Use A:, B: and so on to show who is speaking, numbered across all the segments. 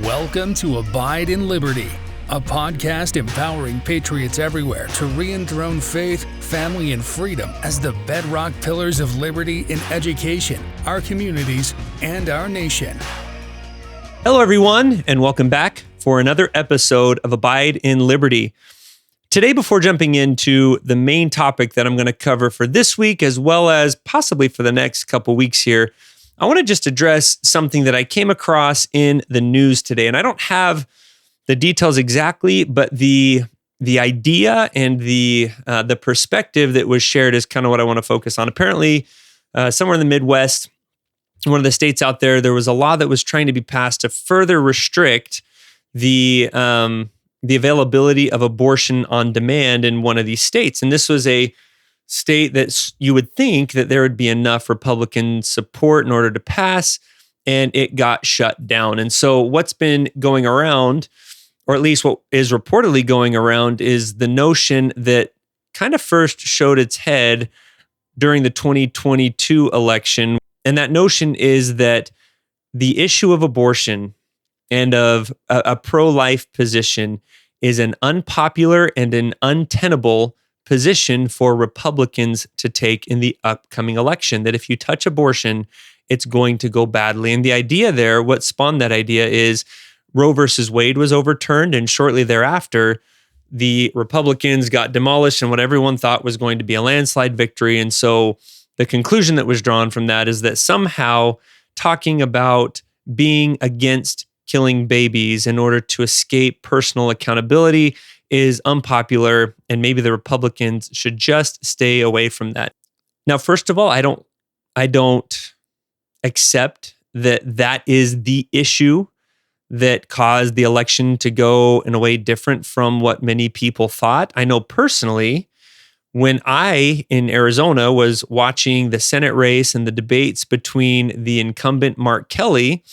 A: Welcome to Abide in Liberty, a podcast empowering patriots everywhere to re-enthrone faith, family, and freedom as the bedrock pillars of liberty in education, our communities, and our nation.
B: Hello, everyone, and welcome back for another episode of Abide in Liberty. Today, before jumping into the main topic that I'm going to cover for this week, as well as possibly for the next couple weeks here, I want to just address something that I came across in the news today. And I don't have the details exactly, but the idea and the perspective that was shared is kind of what I want to focus on. Apparently, somewhere in the Midwest, one of the states out there, there was a law that was trying to be passed to further restrict the availability of abortion on demand in one of these states. And this was a state that you would think that there would be enough Republican support in order to pass, and it got shut down. And so what's been going around, or at least what is reportedly going around, is the notion that kind of first showed its head during the 2022 election. And that notion is that the issue of abortion and of a pro-life position is an unpopular and an untenable position for Republicans to take in the upcoming election, that if you touch abortion, it's going to go badly. And the idea there, what spawned that idea, is Roe versus Wade was overturned, and shortly thereafter, the Republicans got demolished in what everyone thought was going to be a landslide victory. And so the conclusion that was drawn from that is that somehow talking about being against killing babies in order to escape personal accountability is unpopular, and maybe the Republicans should just stay away from that. Now, first of all, I don't accept that is the issue that caused the election to go in a way different from what many people thought. I know personally, when I, in Arizona, was watching the Senate race and the debates between the incumbent Mark Kelly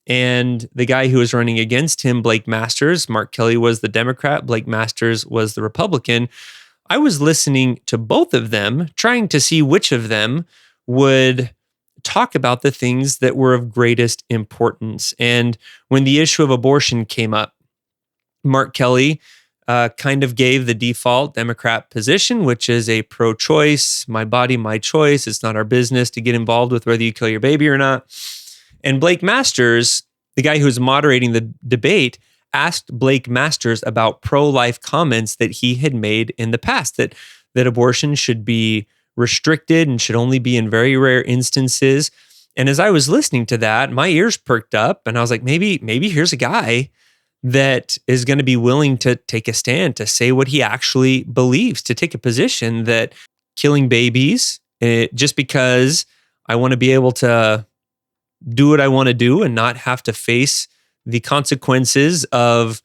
B: and the guy who was running against him, Blake Masters. Mark Kelly was the Democrat, Blake Masters was the Republican. I was listening to both of them, trying to see which of them would talk about the things that were of greatest importance. And when the issue of abortion came up, Mark Kelly kind of gave the default Democrat position, which is a pro-choice, my body, my choice. It's not our business to get involved with whether you kill your baby or not. And Blake Masters, the guy who was moderating the debate, asked Blake Masters about pro-life comments that he had made in the past, that abortion should be restricted and should only be in very rare instances. And as I was listening to that, my ears perked up, and I was like, maybe here's a guy that is going to be willing to take a stand, to say what he actually believes, to take a position that killing babies, just because I want to be able to do what I want to do and not have to face the consequences of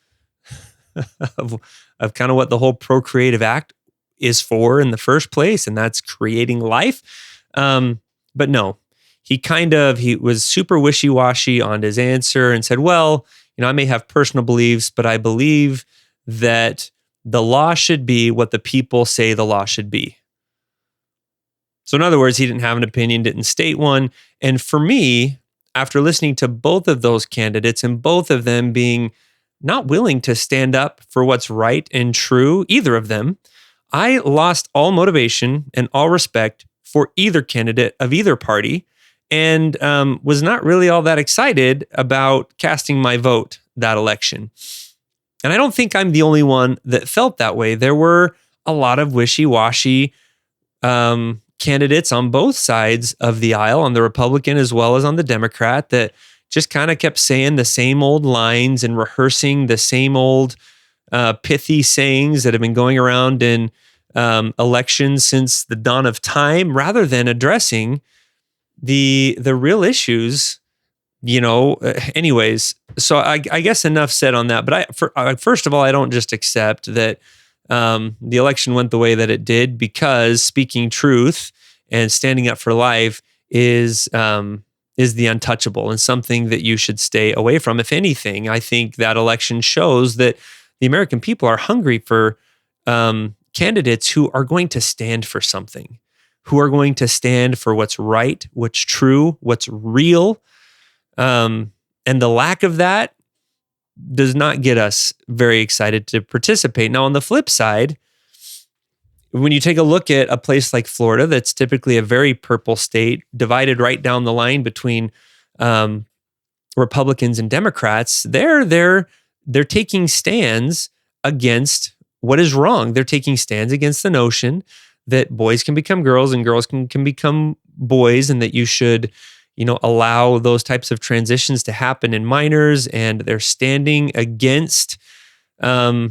B: kind of what the whole Procreative Act is for in the first place, and that's creating life. But no, he was super wishy-washy on his answer and said, well, I may have personal beliefs, but I believe that the law should be what the people say the law should be. So in other words, he didn't have an opinion, didn't state one. And for me, after listening to both of those candidates and both of them being not willing to stand up for what's right and true, either of them, I lost all motivation and all respect for either candidate of either party, and was not really all that excited about casting my vote that election. And I don't think I'm the only one that felt that way. There were a lot of wishy-washy candidates on both sides of the aisle, on the Republican as well as on the Democrat, that just kind of kept saying the same old lines and rehearsing the same old pithy sayings that have been going around in elections since the dawn of time, rather than addressing the real issues. Anyways, so I guess enough said on that. But first of all, I don't just accept that the election went the way that it did, because speaking truth and standing up for life is the untouchable and something that you should stay away from. If anything, I think that election shows that the American people are hungry for candidates who are going to stand for something, who are going to stand for what's right, what's true, what's real. And the lack of that does not get us very excited to participate. Now, on the flip side, when you take a look at a place like Florida, that's typically a very purple state, divided right down the line between Republicans and Democrats, they're taking stands against what is wrong. They're taking stands against the notion that boys can become girls and girls can become boys, and that you should, allow those types of transitions to happen in minors. And they're standing against a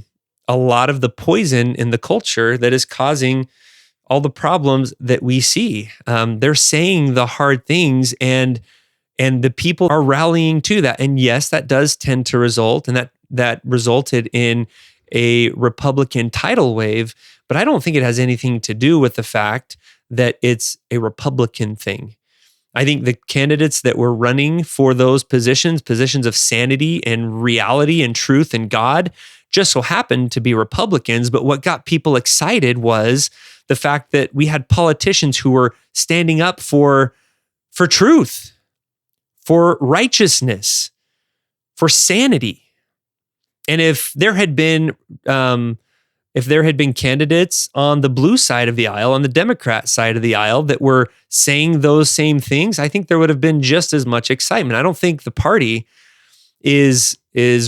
B: lot of the poison in the culture that is causing all the problems that we see. They're saying the hard things, and the people are rallying to that. And yes, that does tend to result, and that resulted in a Republican tidal wave. But I don't think it has anything to do with the fact that it's a Republican thing. I think the candidates that were running for those positions of sanity and reality and truth and God, just so happened to be Republicans. But what got people excited was the fact that we had politicians who were standing up for truth, for righteousness, for sanity. And if there had been candidates on the blue side of the aisle, on the Democrat side of the aisle, that were saying those same things, I think there would have been just as much excitement. I don't think the party is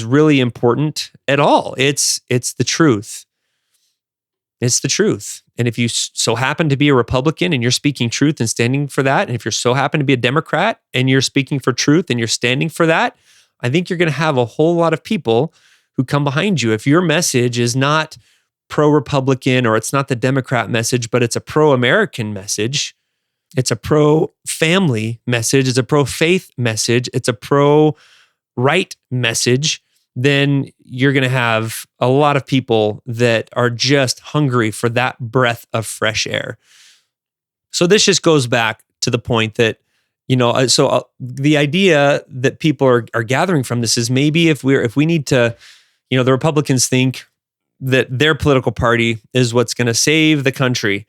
B: really important at all. It's the truth. It's the truth. And if you so happen to be a Republican and you're speaking truth and standing for that, and if you're so happen to be a Democrat and you're speaking for truth and you're standing for that, I think you're going to have a whole lot of people who come behind you. If your message is not pro-Republican, or it's not the Democrat message, but it's a pro-American message, it's a pro-family message, it's a pro-faith message, it's a pro-right message, then you're going to have a lot of people that are just hungry for that breath of fresh air. So this just goes back to the point that, the idea that people are gathering from this is maybe if we need to, the Republicans think that their political party is what's going to save the country.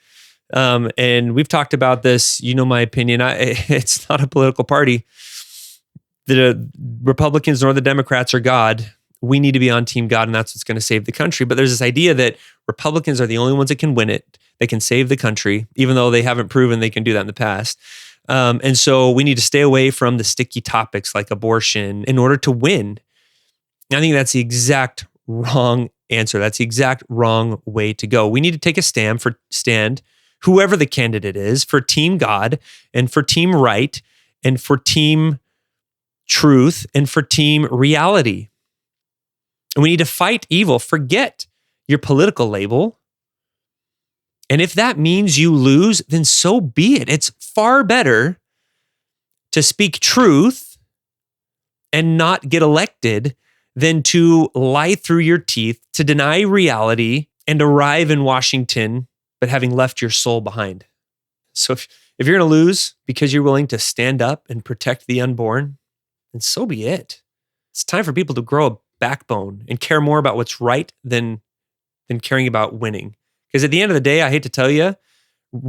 B: And we've talked about this, my opinion. It's not a political party. The Republicans nor the Democrats are God. We need to be on Team God, and that's what's going to save the country. But there's this idea that Republicans are the only ones that can win it. They can save the country, even though they haven't proven they can do that in the past. And so we need to stay away from the sticky topics like abortion in order to win. I think that's the exact wrong answer. That's the exact wrong way to go. We need to take a stand, whoever the candidate is, for Team God and for Team Right and for Team Truth and for Team Reality. And we need to fight evil. Forget your political label. And if that means you lose, then so be it. It's far better to speak truth and not get elected than to lie through your teeth, to deny reality, and arrive in Washington, but having left your soul behind. So if you're going to lose because you're willing to stand up and protect the unborn, then so be it. It's time for people to grow a backbone and care more about what's right than caring about winning. Because at the end of the day, I hate to tell you, the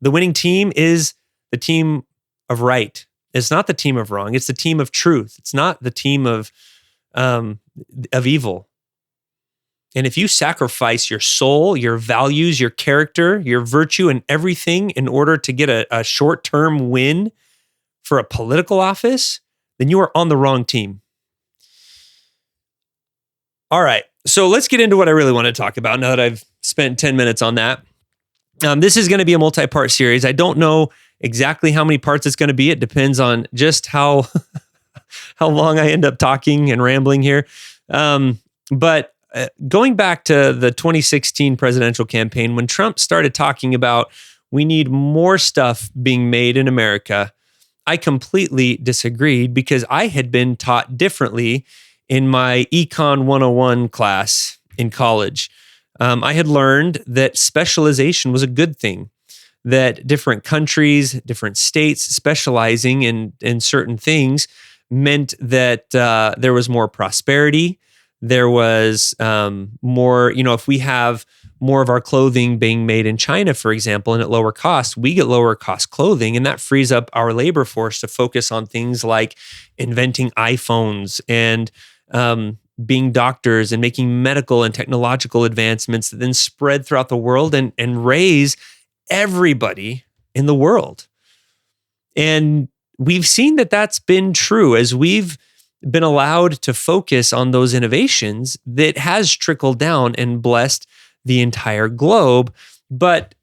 B: winning team is the team of right. It's not the team of wrong. It's the team of truth. It's not the team of evil. And if you sacrifice your soul, your values, your character, your virtue, and everything in order to get a short-term win for a political office, then you are on the wrong team. All right, so let's get into what I really want to talk about now that I've spent 10 minutes on that. This is going to be a multi-part series. I don't know exactly how many parts it's going to be. It depends on just how long I end up talking and rambling here. But going back to the 2016 presidential campaign, when Trump started talking about we need more stuff being made in America, I completely disagreed because I had been taught differently in my Econ 101 class in college. I had learned that specialization was a good thing, that different countries, different states specializing in certain things meant that there was more prosperity. There was more, if we have more of our clothing being made in China, for example, and at lower cost, we get lower cost clothing, and that frees up our labor force to focus on things like inventing iPhones and being doctors and making medical and technological advancements that then spread throughout the world and raise everybody in the world. And we've seen that that's been true as we've been allowed to focus on those innovations that has trickled down and blessed the entire globe. But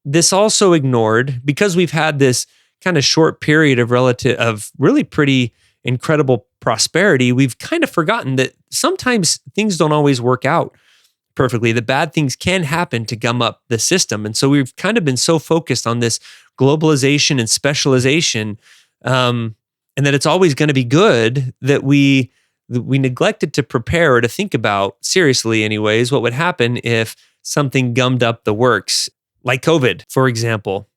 B: this also ignored, because we've had this kind of short period of really pretty incredible prosperity, we've kind of forgotten that sometimes things don't always work out perfectly. The bad things can happen to gum up the system. And so we've kind of been so focused on this globalization and specialization, and that it's always going to be good, that we neglected to prepare or to think about seriously anyways what would happen if something gummed up the works, like COVID, for example.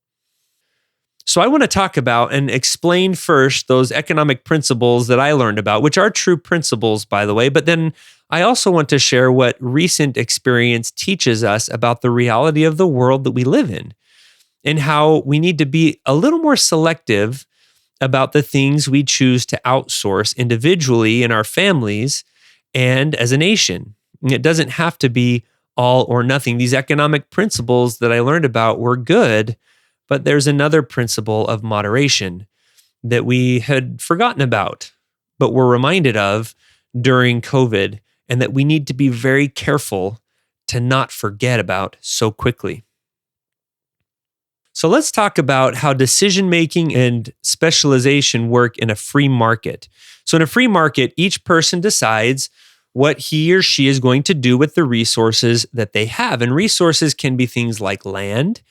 B: So I want to talk about and explain first those economic principles that I learned about, which are true principles, by the way, but then I also want to share what recent experience teaches us about the reality of the world that we live in, and how we need to be a little more selective about the things we choose to outsource individually in our families and as a nation. It doesn't have to be all or nothing. These economic principles that I learned about were good, but there's another principle of moderation that we had forgotten about, but were reminded of during COVID, and that we need to be very careful to not forget about so quickly. So let's talk about how decision-making and specialization work in a free market. So in a free market, each person decides what he or she is going to do with the resources that they have. And resources can be things like land,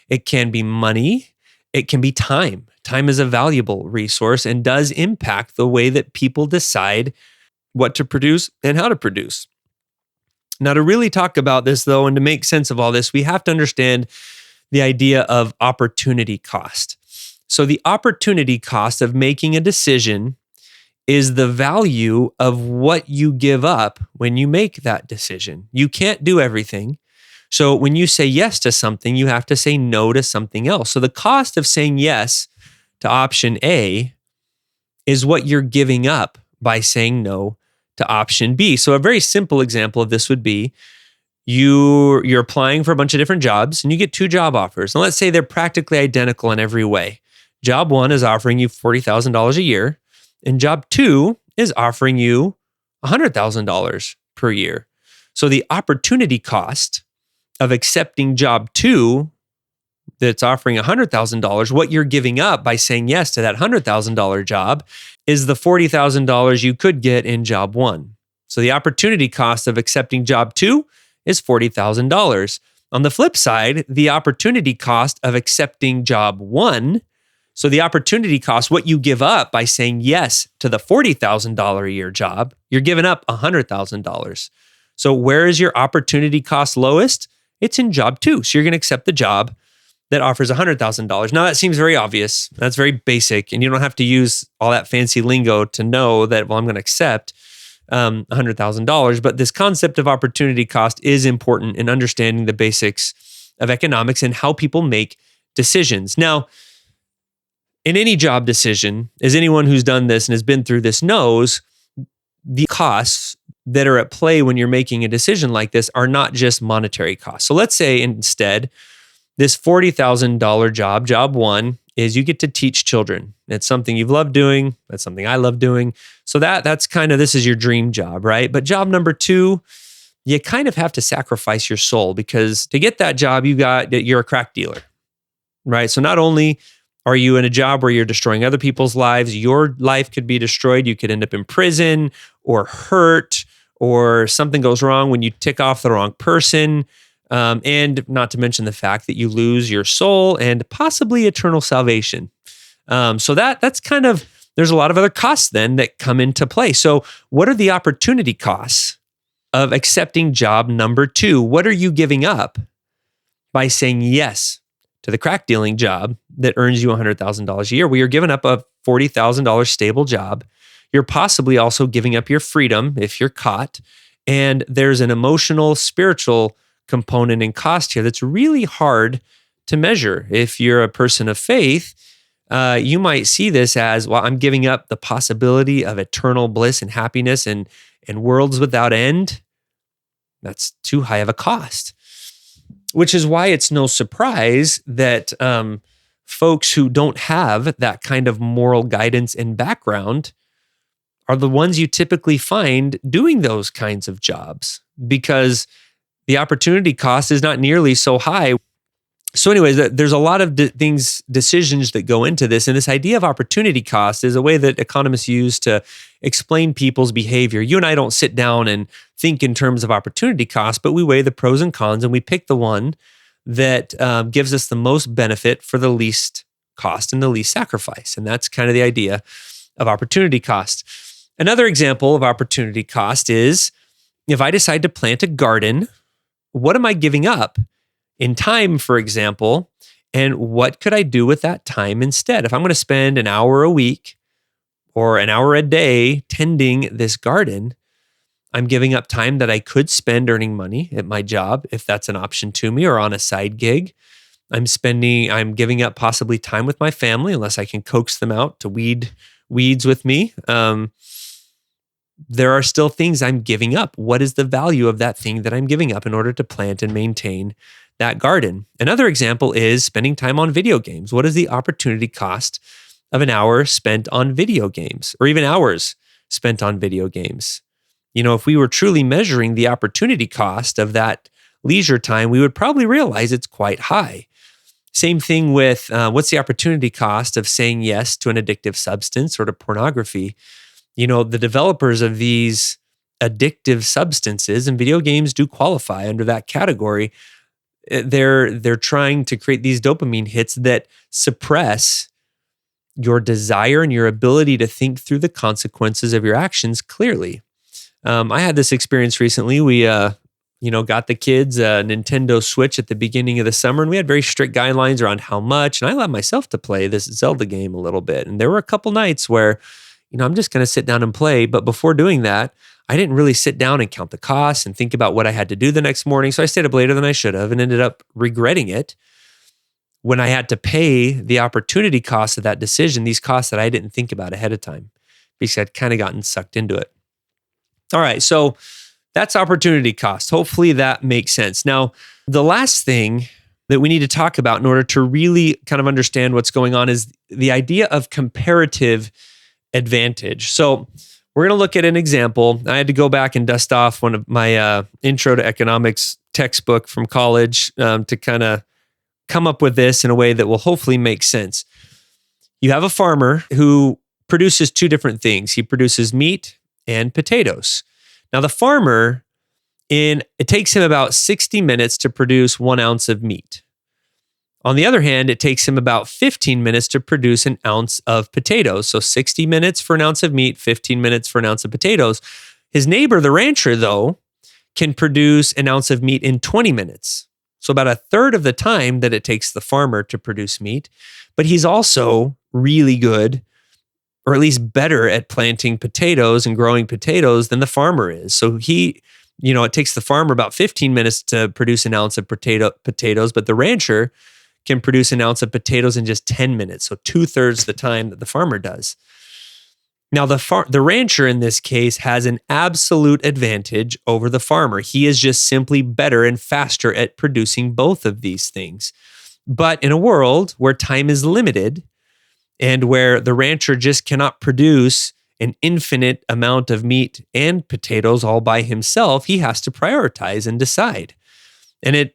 B: it can be money, it can be time. Time is a valuable resource and does impact the way that people decide what to produce and how to produce. Now, to really talk about this, though, and to make sense of all this, we have to understand the idea of opportunity cost. So the opportunity cost of making a decision is the value of what you give up when you make that decision. You can't do everything. So when you say yes to something, you have to say no to something else. So the cost of saying yes to option A is what you're giving up by saying no to option B. So a very simple example of this would be you're applying for a bunch of different jobs and you get two job offers. And let's say they're practically identical in every way. Job one is offering you $40,000 a year, and job two is offering you $100,000 per year. So the opportunity cost of accepting job two that's offering $100,000, what you're giving up by saying yes to that $100,000 job is the $40,000 you could get in job one. So the opportunity cost of accepting job two is $40,000. On the flip side, the opportunity cost of accepting job one, so the opportunity cost, what you give up by saying yes to the $40,000 a year job, you're giving up $100,000. So where is your opportunity cost lowest? It's in job two. So you're going to accept the job that offers $100,000. Now that seems very obvious. That's very basic, and you don't have to use all that fancy lingo to know that, well, I'm going to accept $100,000. But this concept of opportunity cost is important in understanding the basics of economics and how people make decisions. Now, in any job decision, as anyone who's done this and has been through this knows, the costs that are at play when you're making a decision like this are not just monetary costs. So let's say instead, this $40,000 job one, is you get to teach children. It's something you've loved doing. That's something I love doing. So that's kind of, this is your dream job, right? But job number two, you kind of have to sacrifice your soul, because to get that job, you're a crack dealer, right? So not only are you in a job where you're destroying other people's lives, your life could be destroyed. You could end up in prison or hurt, or something goes wrong when you tick off the wrong person. And not to mention the fact that you lose your soul and possibly eternal salvation. So that's kind of, there's a lot of other costs then that come into play. So what are the opportunity costs of accepting job number two? What are you giving up by saying yes to the crack dealing job that earns you $100,000 a year? Well, you're giving up a $40,000 stable job. You're possibly also giving up your freedom if you're caught. And there's an emotional, spiritual component and cost here that's really hard to measure. If you're a person of faith, you might see this as, well, I'm giving up the possibility of eternal bliss and happiness and worlds without end. That's too high of a cost, which is why it's no surprise that folks who don't have that kind of moral guidance and background are the ones you typically find doing those kinds of jobs, because the opportunity cost is not nearly so high. So anyways, there's a lot of decisions that go into this. And this idea of opportunity cost is a way that economists use to explain people's behavior. You and I don't sit down and think in terms of opportunity cost, but we weigh the pros and cons and we pick the one that gives us the most benefit for the least cost and the least sacrifice. And that's kind of the idea of opportunity cost. Another example of opportunity cost is if I decide to plant a garden, what am I giving up in time, for example, and what could I do with that time instead? If I'm going to spend an hour a week or an hour a day tending this garden, I'm giving up time that I could spend earning money at my job, if that's an option to me, or on a side gig. I'm giving up possibly time with my family, unless I can coax them out to weed weeds with me. There are still things I'm giving up. What is the value of that thing that I'm giving up in order to plant and maintain that garden? Another example is spending time on video games. What is the opportunity cost of an hour spent on video games, or even hours spent on video games? If we were truly measuring the opportunity cost of that leisure time, we would probably realize it's quite high. Same thing with what's the opportunity cost of saying yes to an addictive substance or to pornography? The developers of these addictive substances, and video games do qualify under that category, they're trying to create these dopamine hits that suppress your desire and your ability to think through the consequences of your actions clearly. I had this experience recently. We got the kids a Nintendo Switch at the beginning of the summer, and we had very strict guidelines around how much, and I allowed myself to play this Zelda game a little bit. And there were a couple nights where I'm just going to sit down and play. But before doing that, I didn't really sit down and count the costs and think about what I had to do the next morning. So I stayed up later than I should have and ended up regretting it when I had to pay the opportunity cost of that decision, these costs that I didn't think about ahead of time, because I'd kind of gotten sucked into it. All right, so that's opportunity cost. Hopefully that makes sense. Now, the last thing that we need to talk about in order to really kind of understand what's going on is the idea of comparative advantage. So we're going to look at an example. I had to go back and dust off one of my intro to economics textbook from college to kind of come up with this in a way that will hopefully make sense. You have a farmer who produces two different things. He produces meat and potatoes. Now the farmer, it takes him about 60 minutes to produce 1 ounce of meat. On the other hand, it takes him about 15 minutes to produce an ounce of potatoes. So 60 minutes for an ounce of meat, 15 minutes for an ounce of potatoes. His neighbor, the rancher, though, can produce an ounce of meat in 20 minutes. So about a third of the time that it takes the farmer to produce meat. But he's also really good, or at least better, at planting potatoes and growing potatoes than the farmer is. So it takes the farmer about 15 minutes to produce an ounce of potatoes, but the rancher can produce an ounce of potatoes in just 10 minutes. So 2/3 the time that the farmer does. Now, the rancher in this case has an absolute advantage over the farmer. He is just simply better and faster at producing both of these things. But in a world where time is limited and where the rancher just cannot produce an infinite amount of meat and potatoes all by himself, he has to prioritize and decide. And if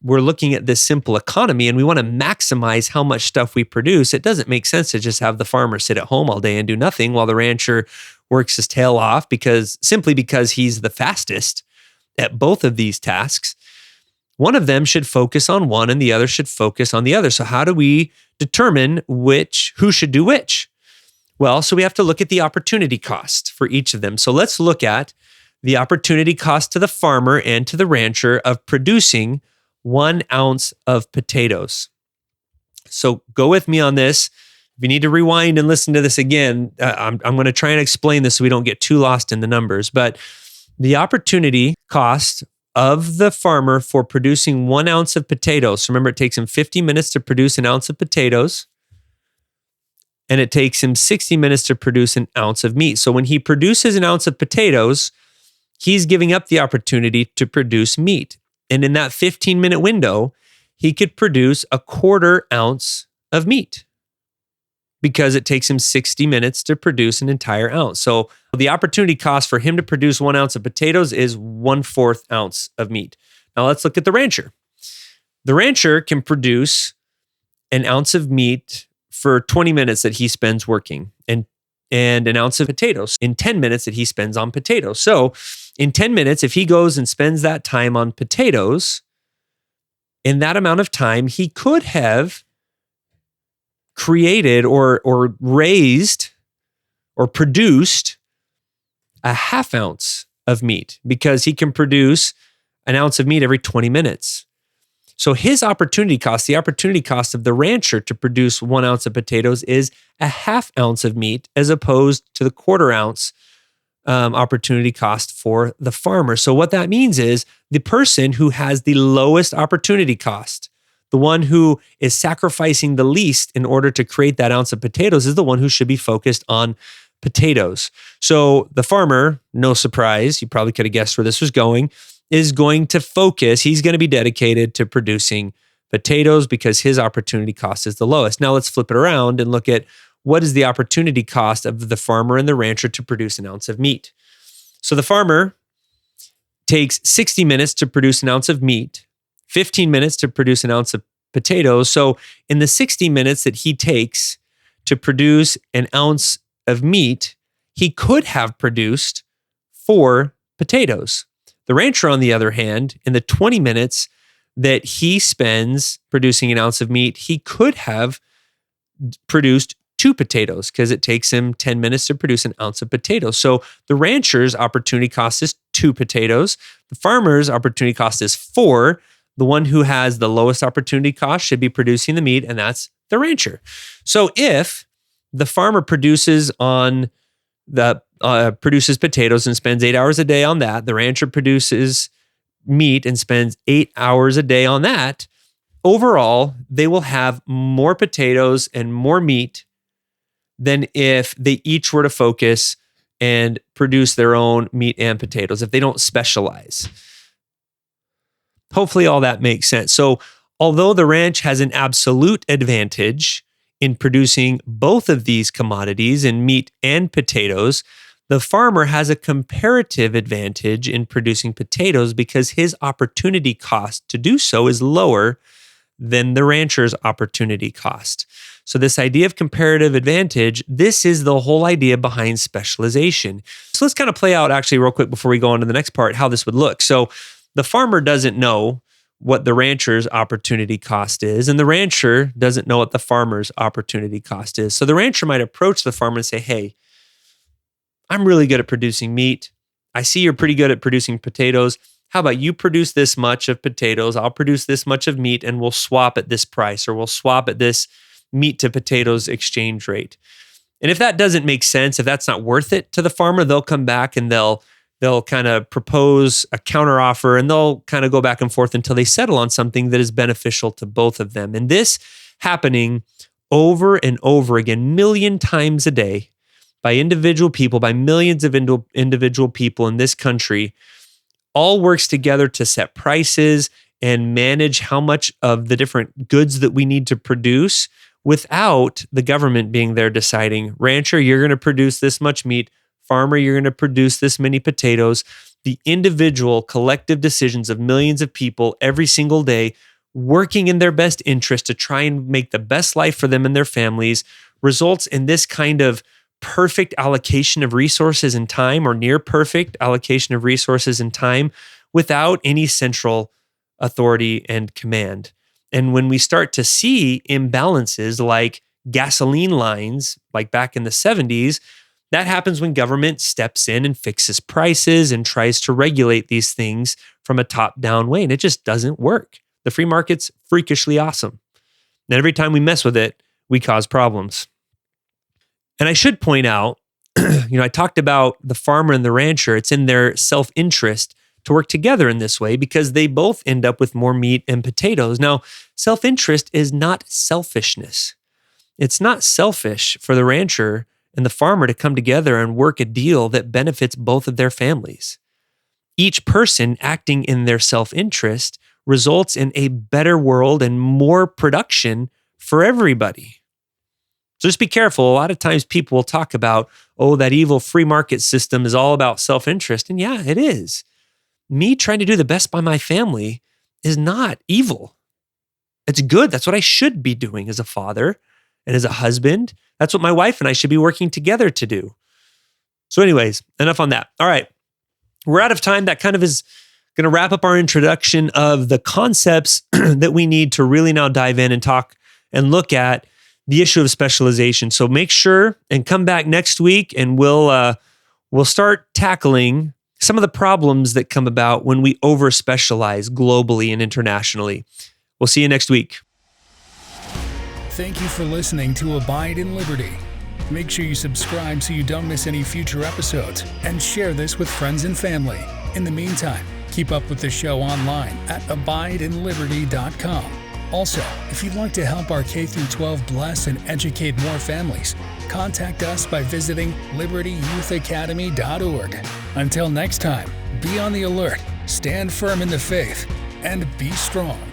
B: we're looking at this simple economy and we want to maximize how much stuff we produce, it doesn't make sense to just have the farmer sit at home all day and do nothing while the rancher works his tail off because he's the fastest at both of these tasks. One of them should focus on one and the other should focus on the other. So how do we determine who should do which? Well, so we have to look at the opportunity cost for each of them. So let's look at the opportunity cost to the farmer and to the rancher of producing 1 ounce of potatoes. So go with me on this. If you need to rewind and listen to this again, I'm going to try and explain this so we don't get too lost in the numbers. But the opportunity cost of the farmer for producing 1 ounce of potatoes. So remember, it takes him 50 minutes to produce an ounce of potatoes. and it takes him 60 minutes to produce an ounce of meat. So when he produces an ounce of potatoes, he's giving up the opportunity to produce meat. And in that 15-minute window, he could produce a quarter ounce of meat because it takes him 60 minutes to produce an entire ounce. So the opportunity cost for him to produce 1 ounce of potatoes is 1/4 ounce of meat. Now let's look at the rancher. The rancher can produce an ounce of meat for 20 minutes that he spends working, and an ounce of potatoes in 10 minutes that he spends on potatoes. So in 10 minutes, if he goes and spends that time on potatoes, in that amount of time, he could have created or raised or produced a 1/2 ounce of meat, because he can produce an ounce of meat every 20 minutes. So his opportunity cost, the opportunity cost of the rancher to produce 1 ounce of potatoes, is a 1/2 ounce of meat, as opposed to the quarter ounce opportunity cost for the farmer. So what that means is the person who has the lowest opportunity cost, the one who is sacrificing the least in order to create that ounce of potatoes, is the one who should be focused on potatoes. So the farmer, no surprise, you probably could have guessed where this was going, is going to focus, he's going to be dedicated to producing potatoes because his opportunity cost is the lowest. Now let's flip it around and look at what is the opportunity cost of the farmer and the rancher to produce an ounce of meat. So the farmer takes 60 minutes to produce an ounce of meat, 15 minutes to produce an ounce of potatoes. So in the 60 minutes that he takes to produce an ounce of meat, he could have produced 4 potatoes. The rancher, on the other hand, in the 20 minutes that he spends producing an ounce of meat, he could have produced 2 potatoes, because it takes him 10 minutes to produce an ounce of potatoes. So the rancher's opportunity cost is 2 potatoes. The farmer's opportunity cost is 4. The one who has the lowest opportunity cost should be producing the meat, and that's the rancher. So if the farmer produces potatoes and spends 8 hours a day on that, the rancher produces meat and spends 8 hours a day on that, overall, they will have more potatoes and more meat than if they each were to focus and produce their own meat and potatoes, if they don't specialize. Hopefully all that makes sense. So although the ranch has an absolute advantage in producing both of these commodities, in meat and potatoes, the farmer has a comparative advantage in producing potatoes because his opportunity cost to do so is lower than the rancher's opportunity cost. So this idea of comparative advantage, this is the whole idea behind specialization. So let's kind of play out actually real quick before we go on to the next part, how this would look. So the farmer doesn't know what the rancher's opportunity cost is, and the rancher doesn't know what the farmer's opportunity cost is. So the rancher might approach the farmer and say, hey, I'm really good at producing meat. I see you're pretty good at producing potatoes. How about you produce this much of potatoes? I'll produce this much of meat, and we'll swap at this price, or we'll swap at this meat to potatoes exchange rate. And if that doesn't make sense, if that's not worth it to the farmer, they'll come back and they'll kind of propose a counteroffer, and they'll kind of go back and forth until they settle on something that is beneficial to both of them. And this happening over and over again, million times a day, by individual people, by millions of individual people in this country, all works together to set prices and manage how much of the different goods that we need to produce without the government being there deciding, rancher, you're going to produce this much meat, farmer, you're going to produce this many potatoes. The individual collective decisions of millions of people every single day working in their best interest to try and make the best life for them and their families results in this kind of perfect allocation of resources and time, or near perfect allocation of resources and time, without any central authority and command. And when we start to see imbalances like gasoline lines, like back in the 70s, that happens when government steps in and fixes prices and tries to regulate these things from a top-down way. And it just doesn't work. The free market's freakishly awesome. And every time we mess with it, we cause problems. And I should point out, I talked about the farmer and the rancher. It's in their self-interest to work together in this way because they both end up with more meat and potatoes. Now, self-interest is not selfishness. It's not selfish for the rancher and the farmer to come together and work a deal that benefits both of their families. Each person acting in their self-interest results in a better world and more production for everybody. So just be careful. A lot of times people will talk about, oh, that evil free market system is all about self-interest. And yeah, it is. Me trying to do the best by my family is not evil. It's good. That's what I should be doing as a father and as a husband. That's what my wife and I should be working together to do. So anyways, enough on that. All right. We're out of time. That kind of is going to wrap up our introduction of the concepts that we need to really now dive in and talk and look at the issue of specialization. So make sure and come back next week and we'll start tackling some of the problems that come about when we over-specialize globally and internationally. We'll see you next week.
A: Thank you for listening to Abide in Liberty. Make sure you subscribe so you don't miss any future episodes and share this with friends and family. In the meantime, keep up with the show online at abideinliberty.com. Also, if you'd like to help our K-12 bless and educate more families, contact us by visiting libertyyouthacademy.org. Until next time, be on the alert, stand firm in the faith, and be strong.